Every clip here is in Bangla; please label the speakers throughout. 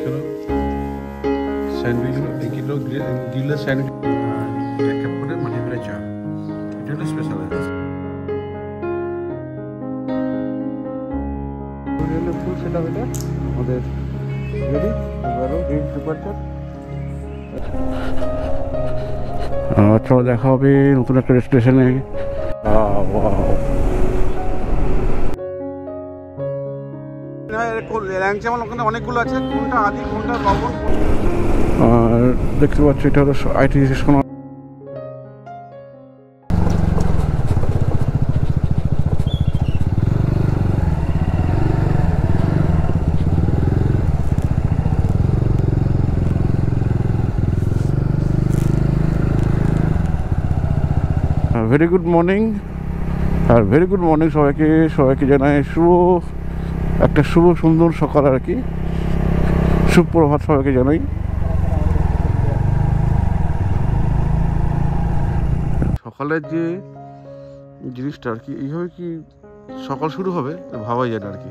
Speaker 1: করো স্যান্ডউইচ এগুলো গ্রিলের স্যান্ডউইচ এক কাপ করে মাটি ফেলে চা, এটা হলো স্পেশাল। ফুল সেটা হলে আমাদের রেডি ডিপার্চার। চলো দেখা হবে নতুন একটা স্টেশনে। ওখানে অনেকগুলো আছে, কোনটা আদি কোনটা লবণ। আর দেখতে পাচ্ছি এটা হলো IT station. Very good morning, are very good morning সবাইকে জানাই একটা শুভ সুন্দর সকাল আর কি, সুপ্রভাত সবাইকে জানাই। সকালের যে জিনিসটা আর কি, এইভাবে কি সকাল শুরু হবে ভাবাই যায় না আর কি।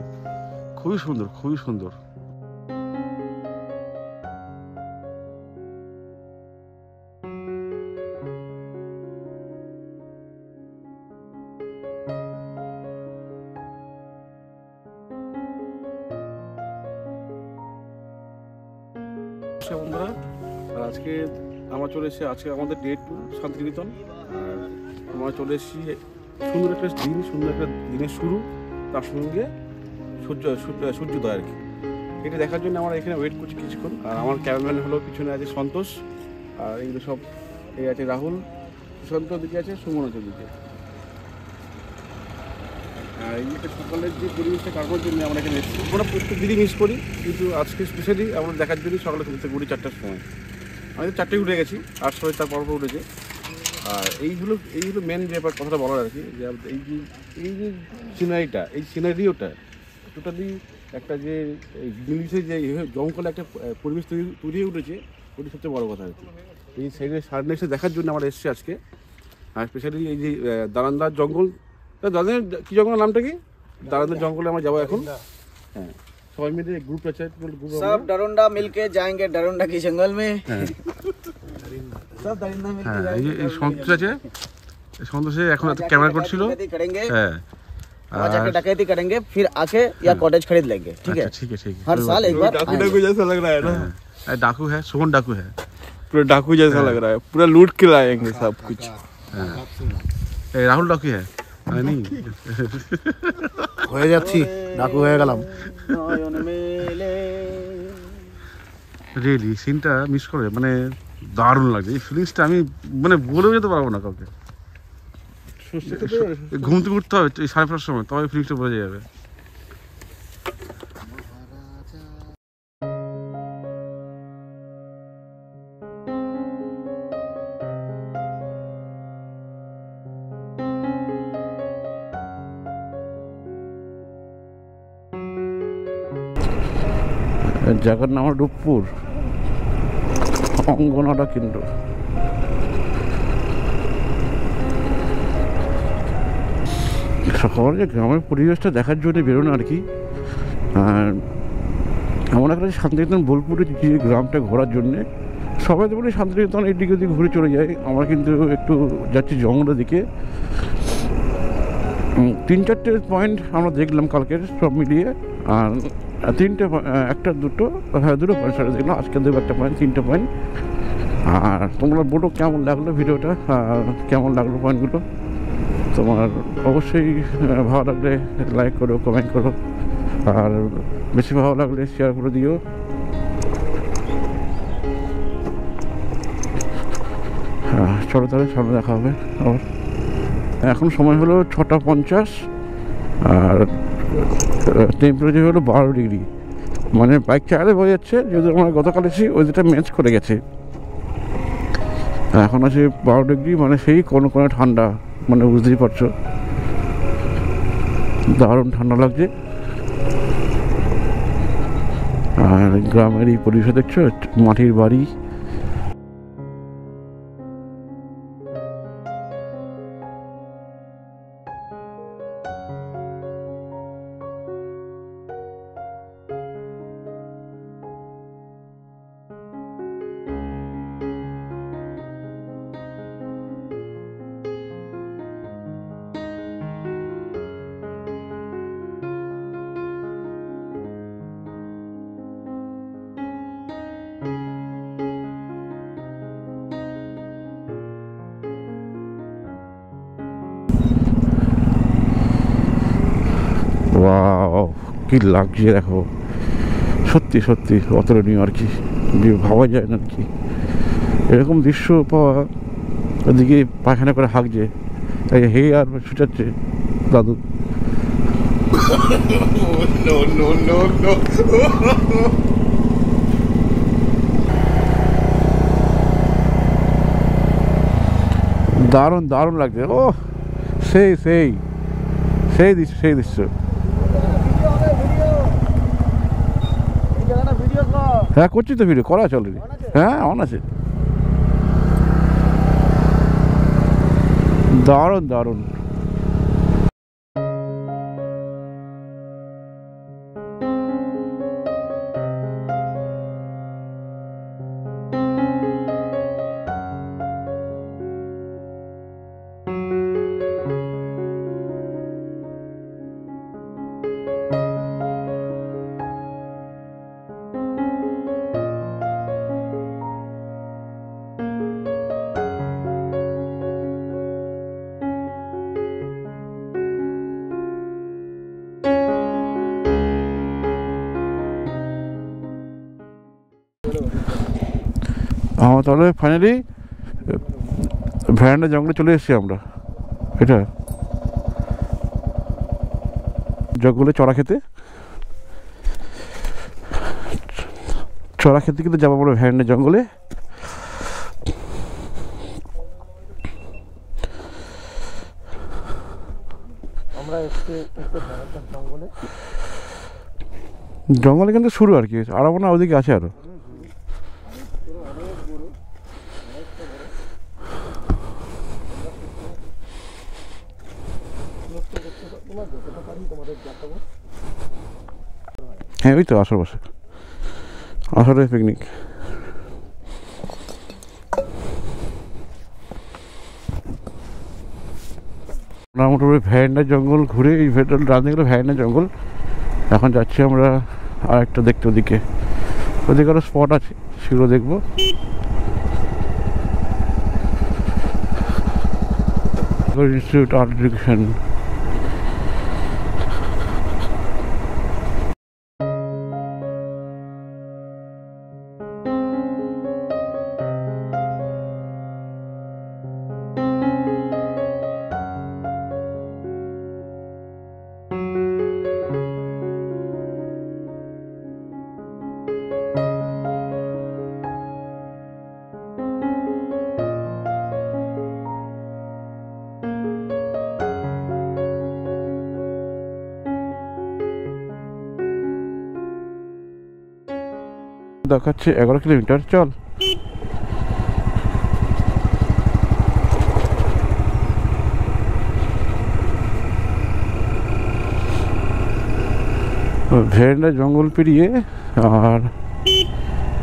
Speaker 1: খুবই সুন্দর, খুবই সুন্দর। বন্ধুরা, আর আজকে আমরা চলে এসেছি, আজকে আমাদের ডে 2 শান্তিনিকেতন। আর আমরা চলে এসেছি সুন্দর একটা দিনের শুরু, তার সঙ্গে সূর্যোদয় আর কি। এটা দেখার জন্য আমরা এখানে ওয়েট করছি কিছুক্ষণ। আর আমার ক্যামেরাম্যান হলো পিছনে আছে সন্তোষ, আর এগুলো সব এই আছে রাহুল, সুশান্ত দিকে আছে, সুমন আছে দিকে। আর এই একটা সকালের যে পরিবেশটা কাটানোর জন্য আমরা এখানে এসেছি। আমরা প্রত্যেক দিনই মিস করি, কিন্তু আজকে স্পেশালি আমরা দেখার জন্য সকালে ঘুরতে ঘুরি 4টার সময়। আমি তো 4টায় উঠে গেছি, আর সবাই তার পর উঠেছে। আর এইগুলো মেন ব্যাপার, কথাটা বলার আর কি, যে এই যে সিনারিটা, এই সিনারিওটা টোটালি একটা যে ইংলিশে যে জঙ্গলে একটা পরিবেশ তৈরি হয়ে উঠেছে, ওটি সবচেয়ে বড় কথা আর কি। এই সাইডের সার্নেসে দেখার জন্য আমরা এসেছি আজকে। আর স্পেশালি এই যে দারান্দার জঙ্গল, দাদার কি জঙ্গলের নামটা কি? দারান্দার জঙ্গলে আমরা যাবো এখন। হ্যাঁ, সবাই মিলে গ্রুপ আছে,
Speaker 2: সব डरोंडा मिलके जाएंगे डरोंडा की जंगल में। সব दरिंदा मिलके जाएंगे।
Speaker 1: এই সন্তোষ আছে, সন্তোষে এখন ক্যামেরা করছিল। হ্যাঁ,
Speaker 2: वहाँ जाके डकैती करेंगे, फिर आके या कॉटेज खरीद लेंगे। ठीक है,
Speaker 1: ठीक है, ठीक है।
Speaker 2: हर साल एक बार।
Speaker 3: डाकू जैसा लग रहा है ना,
Speaker 1: डाकू है, सुमन डाकू है,
Speaker 3: पूरा डाकू जैसा लग रहा है, पूरा लूट के लाएंगे सब कुछ।
Speaker 1: রাহুল ডাকু হ্যাঁ, नहीं
Speaker 4: হয়ে যাচ্ছি, ডাকু হয়ে গেলাম।
Speaker 1: রিয়েলি সিনটা মিস করে, মানে দারুণ লাগে এই ফিলিংসটা। আমি মানে বলেও যেতে পারবো না কাউকে। ঘুম থেকে উঠতে হবে 5:30 সময়, তবে ফিলিংসটা বোঝা যাবে। জায়গার নাম রূপপুর, অঙ্গনাটা কেন্দ্র। সকালে গ্রামের পরিবেশটা দেখার জন্য বেরোনো আর কি। আর এমন একটা শান্তিনিকেতন বোলপুরে যে গ্রামটা ঘোরার জন্যে সবাই তো বলি শান্তিনিকেতন এদিকে ওদিকে ঘুরে চলে যায়, আমরা কিন্তু একটু যাচ্ছি জঙ্গলের দিকে। 3-4টে পয়েন্ট আমরা দেখলাম কালকের সব মিলিয়ে। আর দুটো পয়েন্ট সারা দেখলাম, আজকে দেবো একটা পয়েন্ট, 3টে পয়েন্ট। আর তোমরা বলো কেমন লাগলো ভিডিওটা, কেমন লাগলো পয়েন্টগুলো। তোমার অবশ্যই ভালো লাগলে লাইক করো, কমেন্ট করো, আর বেশি ভালো লাগলে শেয়ার করে দিও। চলো তাহলে সামনে দেখা হবে আবার। এখন সময় হলো 6:50, আর টেম্পারেচার হলো 12 ডিগ্রি। মানে বাইক চালালে বোঝা যাচ্ছে, যেহেতু আমরা গতকাল এসেছি ওয়েদারটা ম্যাচ করে গেছে। এখন আছে 12 ডিগ্রি, মানে সেই কোনো ঠান্ডা, মানে বুঝতেই পারছো দারুণ ঠান্ডা লাগছে। আর গ্রামের এই পরিবেশ দেখছো, মাটির বাড়ি। কি লাগছে দেখো, সত্যি সত্যি অতুলনীয় আর কি, ভাবা যায় না আর কি এরকম দৃশ্য পাওয়া। ওদিকে পায়খানা করে হাঁকছে, তাই হে আর ছুটাচ্ছে দাদু। দারুণ দারুণ লাগছে। ও সেই সেই সেই দৃশ্য, সেই দৃশ্য। হ্যাঁ করছি তো, ভিডিও করা আছে অলরেডি। হ্যাঁ অন আছে। দারুণ দারুণ। আমার তাহলে ফাইনালি ভ্যারান্ডা জঙ্গলে চলে এসেছি আমরা। এটা জঙ্গলে চড়া খেতে কিন্তু যাবো আমরা ভ্যারান্ডা জঙ্গলে। জঙ্গলে কিন্তু শুরু আর কি, আর মনে হয় ওদিকে আছে আরো। হ্যাঁ ওই তো আশেপাশে, আসলে পিকনিক। মোটামুটি ভ্যারান্ডা জঙ্গল ঘুরে, এই রাতে গেলে ভ্যারান্ডা জঙ্গল। এখন যাচ্ছি আমরা আর একটা দেখতে, ওদিকে আরো স্পট আছে, সেগুলো দেখবো। Institute art education. দেখাচ্ছে 11 কিলোমিটার। চল ভ্যারান্ডা জঙ্গল পেরিয়ে আর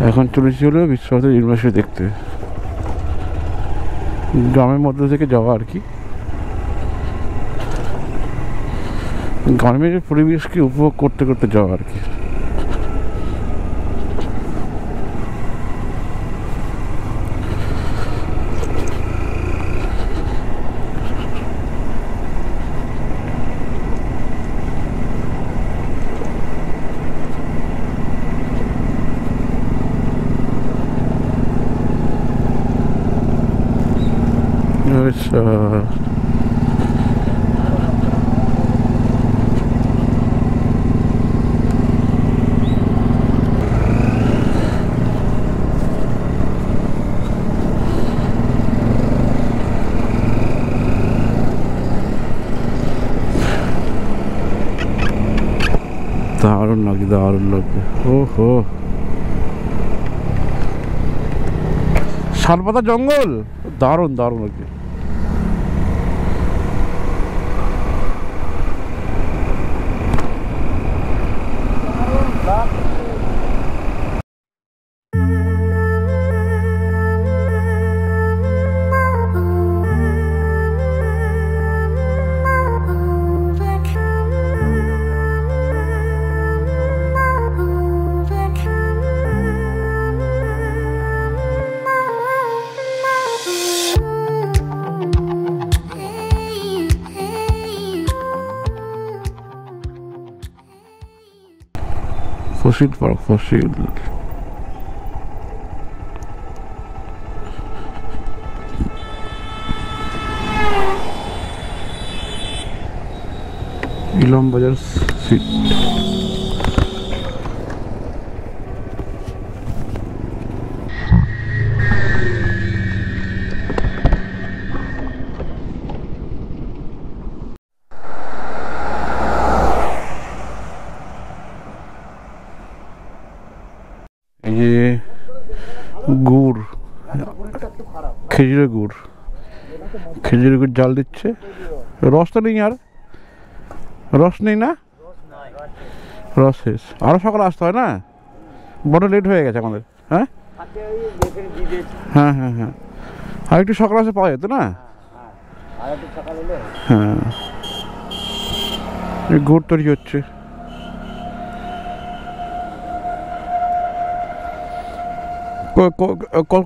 Speaker 1: এখন চলেছি হলো বিশ্বভারতী ইউনিভার্সিটি দেখতে। গ্রামের মধ্যে থেকে যাওয়া আর কি, গ্রামের পরিবেশকে উপভোগ করতে করতে যাওয়া আর কি। দারুণ লাগে, দারুণ লাগে। ওহো, শালপাতা জঙ্গল, দারুণ দারুণ লাগে। Fossil park, fossil. ইলাম বাজার সিট। এই যে গুড়, খেজুরের গুড়, খেজুরের গুড় জাল দিচ্ছে। রস তো নেই, আর রস নেই না? রস শেষ। আরও সকালে আসতে হয় না, বড় লেট হয়ে গেছে আমাদের। হ্যাঁ হ্যাঁ হ্যাঁ হ্যাঁ, আর একটু সকালে আসে পাওয়া যেত না? হ্যাঁ, এই গুড় তৈরি হচ্ছে।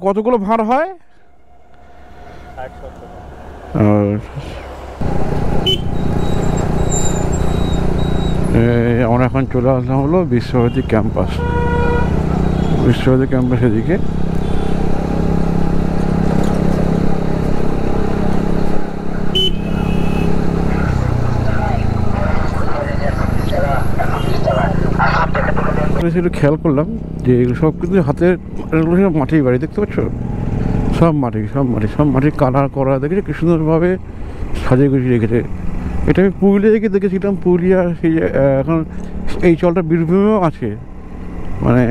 Speaker 1: কতগুলো ভাঁড় হয়? আমরা এখন চলে আসলাম হলো বিশ্বভারতী ক্যাম্পাস। বিশ্বভারতী ক্যাম্পাস এদিকে। একটু খেয়াল করলাম যে এগুলো সব কিন্তু হাতের, এগুলো সব মাটির বাড়ি, দেখতে পাচ্ছ? সব মাটি, সব মাটি, সব মাটির কালার করা, দেখেছি কি সুন্দরভাবে সাজিয়ে গুছিয়ে রেখেছে। এটা আমি পুরুলিয়া থেকে দেখেছিলাম। পুরুলিয়া সেই এখন এই চলটা বীরভূমেও আছে, মানে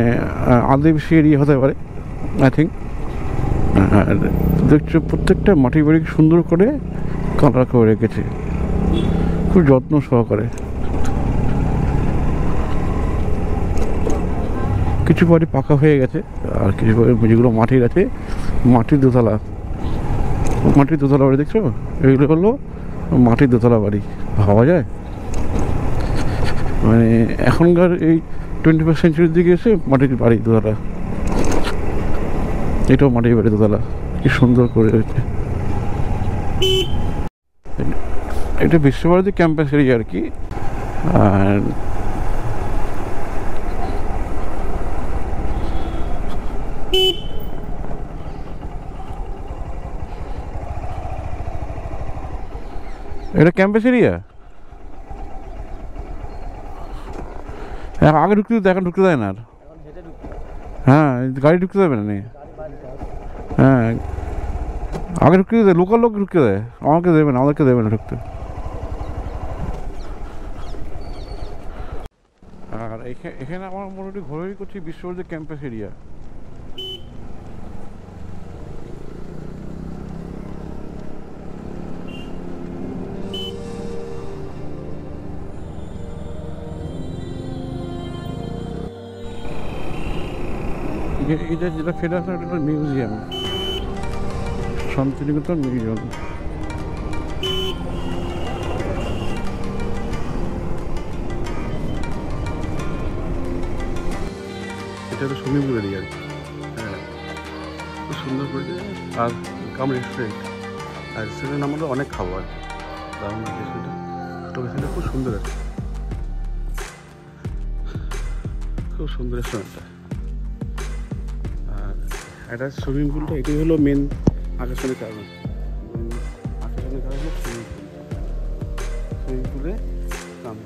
Speaker 1: আদিবাসী এরিয়া হতে পারে আই থিঙ্ক। আর দেখছো প্রত্যেকটা মাটির বাড়ি সুন্দর করে কালার করে রেখেছে, খুব যত্ন সহকারে। কিছু বাড়ি পাকা হয়ে গেছে, আর কিছু বাড়ি যেগুলো মাটির আছে, মাটির দোতলা, মাটির দোতলা বাড়ি দেখছো? এগুলো হলো মাটির দোতলা বাড়ি। ভাবা যায় মানে এখনকার এই 21st সেঞ্চুরির দিকে এসে মাটির বাড়ি দোতলা, এটাও মাটির বাড়ি দোতলা, কি সুন্দর করে হয়েছে। এটা বিশ্বভারতী ক্যাম্পাস এরিয়া আর কি। আর এটা ক্যাম্পাস এরিয়া। আগে ঢুকতে দিত, এখন ঢুকতে দেয় না আর। হ্যাঁ, গাড়ি ঢুকতে দেবে না। হ্যাঁ, আগে ঢুকতে দেয়, লোকাল লোক ঢুকতে দেয়, আমাকে দেবে না, আমাদেরকে দেবে না ঢুকতে। আর এখানে আমার মোটামুটি ঘোরাঘুরি করছি বিশ্বভারতী ক্যাম্পাস এরিয়া। এটা যেটা ফেলে আসে ওটা মিউজিয়াম, শান্তিনিকেতন মিউজিয়াম। এটা তো সুইমিং পুল এরিয়া, হ্যাঁ, খুব সুন্দর করে। আর কাম রেস্টুরেন্ট, আর রেস্টুরেন্টের নাম হলো অনেক খাবার, দারুণ রেস্টুরেন্টটা, লোকেশনটা খুব সুন্দর আছে, খুব সুন্দর রেস্টুরেন্টটা। আর একটা সুইমিং পুলটা, এটাই হলো মেন আকর্ষণের কারণ। আকর্ষণের কারণ হলো সুইমিং পুল। সুইমিং পুলে কাম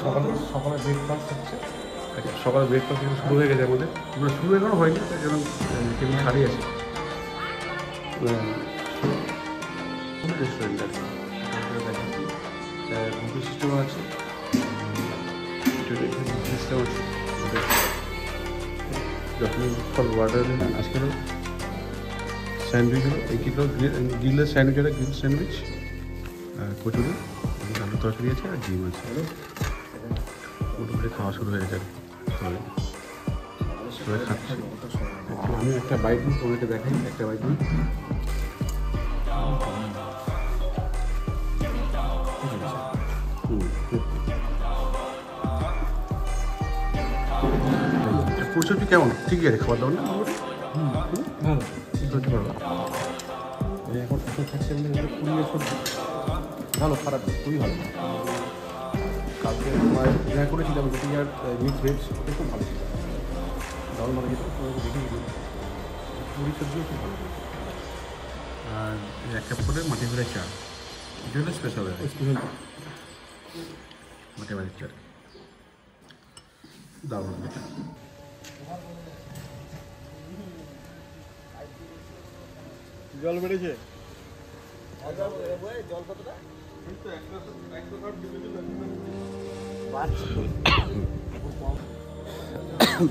Speaker 1: আমাদের সকালে ব্রেকফাস্ট হচ্ছে। সকালে ব্রেকফাস্ট শুরু হয়ে গেছে আমাদের, শুরু এখনো হয়নি, যেরকম টেবিল খালি আছে। রেস্টুরেন্ট আছে, বুফে সিস্টেম আছে, সিস্টেম আছে। যখন ফল ওয়াটার আজকে স্যান্ডউইচ হলো, এই কিলো গ্রিলের স্যান্ডউইচ, একটা গ্রিল স্যান্ডউইচ, কচুরি, আলু তরকারি আছে, আর ডিম আছে। মোটামুটি খাওয়া শুরু হয়ে গেছে, সবাই খাচ্ছে। আমি একটা বাইক নিই, তোমাকে দেখাই একটা বাইক নিই। পরিষেবা কেমন? ঠিকই আছে খাবার দাবার না?
Speaker 2: ভালো
Speaker 1: এখন এখন থাকছে পুরীর সবজি ভালো, খারাপ না, খুবই ভালো। কালকে দেখা করেছিলাম রুটি আর মিক্স ভেজ, খুব ভালো ছিল। ডাল মারা যেত দেখে গেছি, পুরীর সবজিও খুব ভালো। আর এক কাপ করে মাটি ঘুরে চা, এটা হলো স্পেশাল মাটি বাড়ির চা, দারুণ এটা। জল বেড়েছে,
Speaker 2: জল কতটা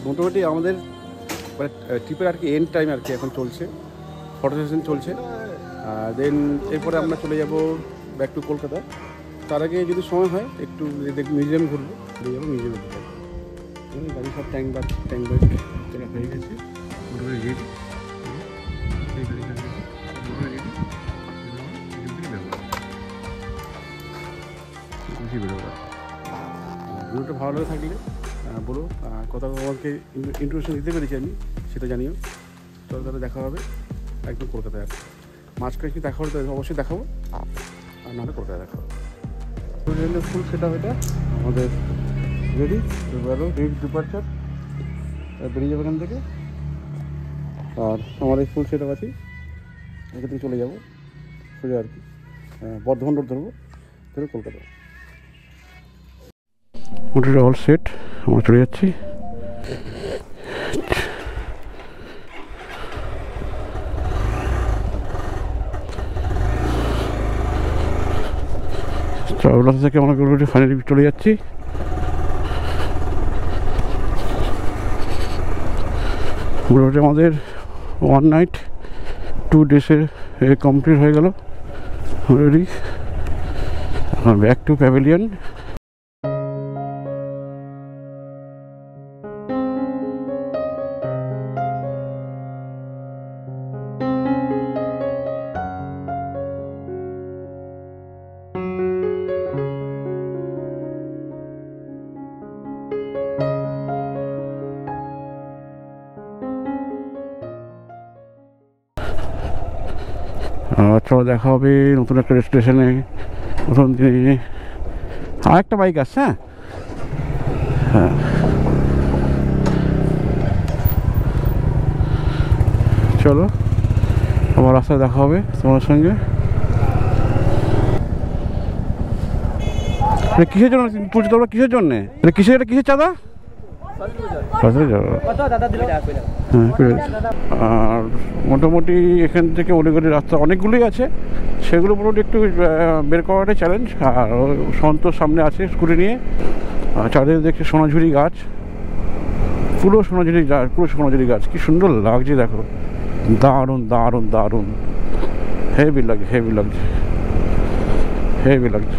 Speaker 1: মোটামুটি আমাদের মানে ট্রিপের আর কি এন্ড টাইম আর কি এখন চলছে, ফটো সেশন চলছে। দেন এরপরে আমরা চলে যাব ব্যাক টু কলকাতা। তার আগে যদি সময় হয় একটু মিউজিয়াম ঘুরবো, চলে যাবো মিউজিয়ামে ঘুরবো। গাড়ি সব ট্যাঙ্ক ব্যাগ তোলা হয়ে গেছে, মোটামুটি রেডি। ভিডিওটা ভালো লাগে থাকলে বলো, কথা আমাকে ইন্ট্রোডাকশন দিতে পেরেছি আমি, সেটা জানিও। চলো তাহলে দেখা হবে একদম কলকাতায়। আর মাঝখানে কি দেখা হলে অবশ্যই দেখাবো, আর নাহলে কলকাতায় দেখা হবে। ফুল সেটা এটা আমাদের রেডি, ডিপার্চার বেরিয়ে যাবো এখান থেকে। আর আমার এই ফুল সেট আপ আছে, এখান থেকে চলে যাবো সোজা আর কি বর্ধমান রোড ধরবো, ধরে কলকাতা। মোটামুটি অল সেট, আমরা চলে যাচ্ছি। চারুলতা থেকে আমরা ফাইনালি চলে যাচ্ছি। মোটামুটি আমাদের 1 নাইট 2 ডেসের কমপ্লিট হয়ে গেল অলরেডি। এখন ব্যাক টু প্যাভিলিয়ন। চলো দেখা হবে নতুন একটা স্টেশনে, নতুন দিনে। আর একটা বাইক আসছে। হ্যাঁ, চলো আমার রাস্তায় দেখা হবে তোমার সঙ্গে। কিসের জন্য তুলছি তোমরা, কিসের জন্যে, কিসের, এটা কিসের চাঁদা? আর মোটামুটি এখান থেকে অলিগলির রাস্তা অনেকগুলোই আছে, সেগুলো মোটামুটি একটু বের করাটাই চ্যালেঞ্জ। আর সন্তোষ সামনে আছে স্কুটি নিয়ে, চারিদিকে দেখছি সোনাঝুরি গাছ, পুরো সোনাঝুরি গাছ, পুরো সোনাঝুরি গাছ, কি সুন্দর লাগছে দেখো, দারুণ দারুণ দারুণ, হেভি লাগছে, হেভি লাগছে, হেভি লাগছে।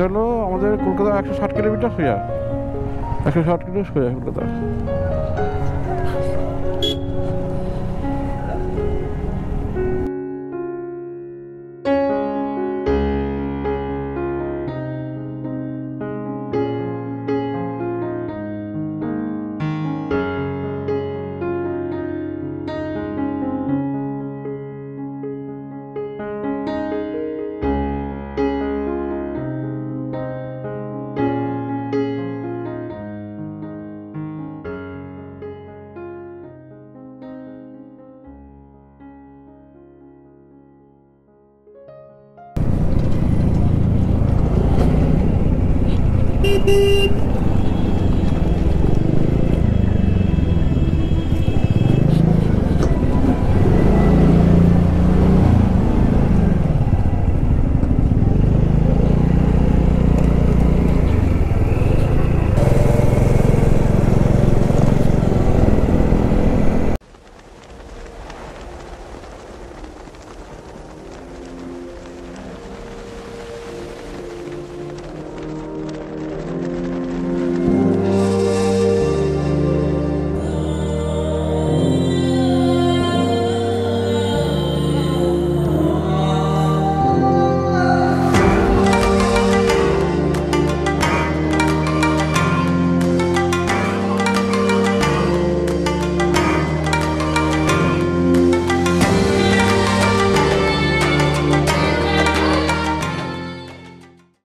Speaker 1: চলো আমাদের কলকাতা 160 কিলোমিটার সোজা, 160 কিলোমিটার সোজা কলকাতা।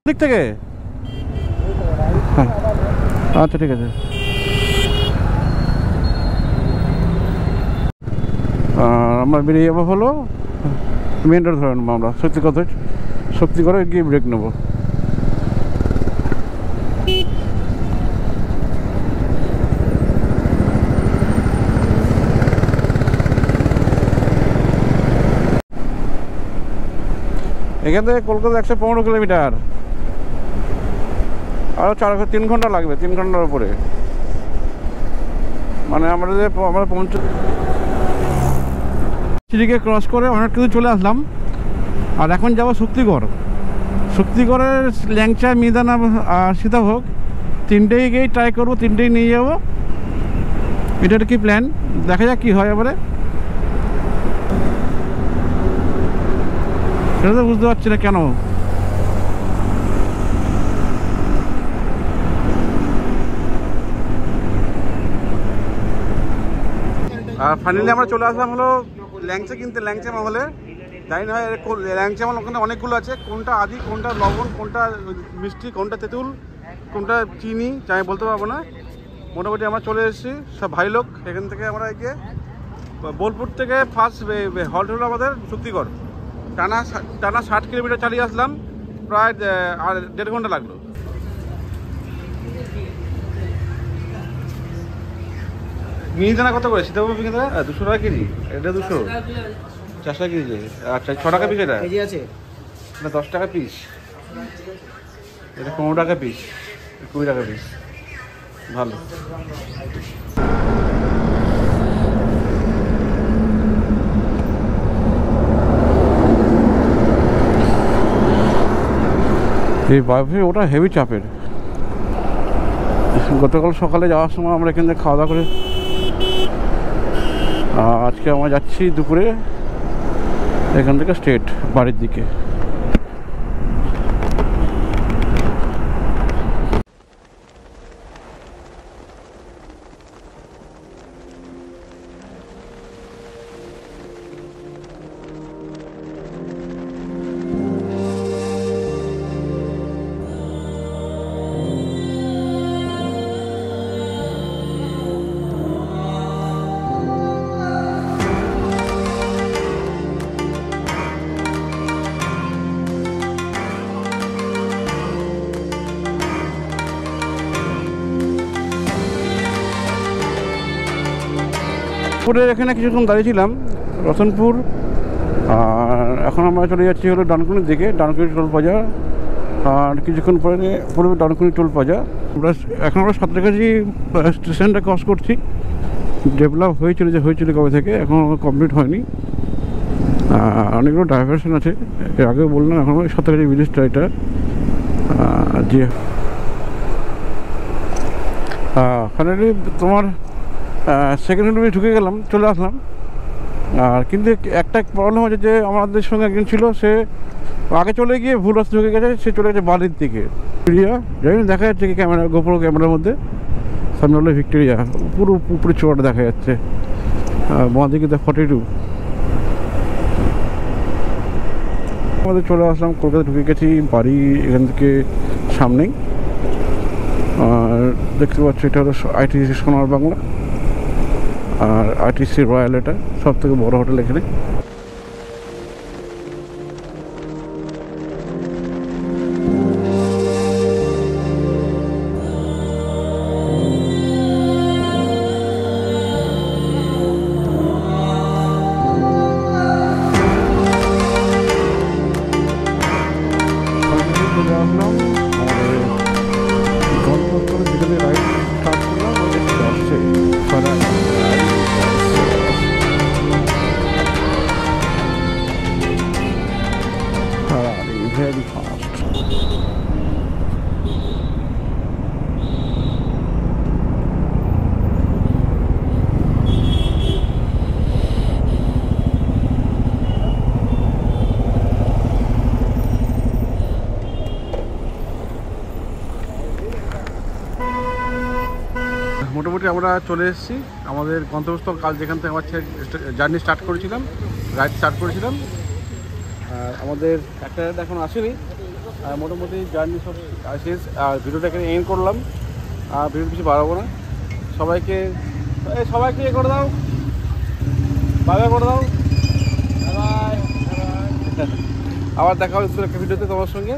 Speaker 1: দিক থেকে হ্যাঁ আচ্ছা ঠিক আছে। আমরা বেরিয়ে যাবো হলো মেন রোড ধরে নেবো আমরা, শক্তিগড়ে গিয়ে ব্রেক নেবো। এখান থেকে কলকাতা 115 কিলোমিটার, আরও 3 ঘন্টা লাগবে, 3 ঘন্টার উপরে। মানে আমরা সিঁড়িকে ক্রস করে অনেক কিছু চলে আসলাম। আর এখন যাব শক্তিগড়ের ল্যাংচা, মিহিদানা আর সীতাভোগ তিনটেই গিয়েই ট্রাই করবো, তিনটেই নিয়ে যাবো। এটার কি প্ল্যান, দেখা যাক কী হয় এবারে। সেটা তো বুঝতে পারছি না কেন। আর ফাইনালি আমরা চলে আসলাম হলো ল্যাংচা কিনতে, ল্যাংচা মহলে। জানি না ল্যাংচা মহল ওখানে অনেকগুলো আছে, কোনটা আদি, কোনটা লবণ, কোনটা মিষ্টি, কোনটা তেঁতুল, কোনটা চিনি, আমি বলতে পারবো না। মোটামুটি আমরা চলে এসেছি সব ভাই লোক। এখান থেকে আমরা গিয়ে বোলপুর থেকে ফার্স্ট হল্ট হলো আমাদের শক্তিগড়। টানা 60 কিলোমিটার চালিয়ে আসলাম, প্রায় আর 1.5 ঘন্টা লাগলো। মিহিদানা কত করে? সীতাভোগ মিহিদানা 200 টাকা কেজি, এটা 200, 4 টাকা কেজি। আচ্ছা 6 টাকা পিস, এটা
Speaker 2: কেজি আছে,
Speaker 1: এটা 10 টাকা পিস, এটা 15 টাকা পিস, 20 টাকা পিস। ভালো। এই বাপরে ওটা হেভি চাপের। গতকাল সকালে যাওয়ার সময় আমরা এখান থেকে খাওয়া দাওয়া করে আজকে আমরা যাচ্ছি দুপুরে এখান থেকে স্ট্রেট বাড়ির দিকে। রতনপুরের এখানে কিছুক্ষণ দাঁড়িয়েছিলাম, রতনপুর। আর এখন আমরা চলে যাচ্ছি হলো ডানকুনির দিকে, ডানকুনি টোল প্লাজা। আর কিছুক্ষণ পরে পড়বে ডানকুনি টোল প্লাজা। আমরা সাঁতরাগাছি স্টেশনটা ক্রস করছি। ডেভেলপ হয়েছিল কবে থেকে, এখন কমপ্লিট হয়নি। অনেকগুলো ডাইভারশন আছে, এর আগে বললাম। এখন সাঁতরাগাছি ব্রিজটা এটা যে ফাইনালি তোমার সেকেন্ড হ্যান্ড ঢুকে গেলাম, চলে আসলাম। আর কিন্তু একটা প্রবলেম হচ্ছে যে আমাদের সঙ্গে একজন ছিল, সে আগে চলে গিয়ে ভুল রাস্তা ঢুকে গেছে, সে চলে গেছে বালির দিকে। ভিক্টোরিয়া জানি দেখা যাচ্ছে কি ক্যামেরা, গোপ্রো ক্যামেরার মধ্যে সামনে হলো ভিক্টোরিয়া, পুরো উপরে চোয়াটা দেখা যাচ্ছে। বাঁ দিকে 42। আমাদের চলে আসলাম, কলকাতা ঢুকে গেছি, বাড়ি এখান থেকে সামনেই। আর দেখতে পাচ্ছি এটা হলো আইটিসি সোনার বাংলা, আর আইটিসি রয়্যাল, এটা সব থেকে বড় হোটেল এখানে। Very fast. মোটামুটি আমরা চলে এসেছি আমাদের গন্তব্যস্থল। কাল যেখান থেকে আমার জার্নি স্টার্ট করেছিলাম, রাইড স্টার্ট করেছিলাম। আর আমাদের একটা এখন আসেনি, আর মোটামুটি জার্নি সব শেষ। আর ভিডিওটা এখানে এন্ড করলাম, আর ভিডিও কিছু বাড়াবো না। সবাইকে এ করে দাও, বাই বাই করে দাও, বাই। আবার দেখা হবে একটা ভিডিওতে তোমার সঙ্গে।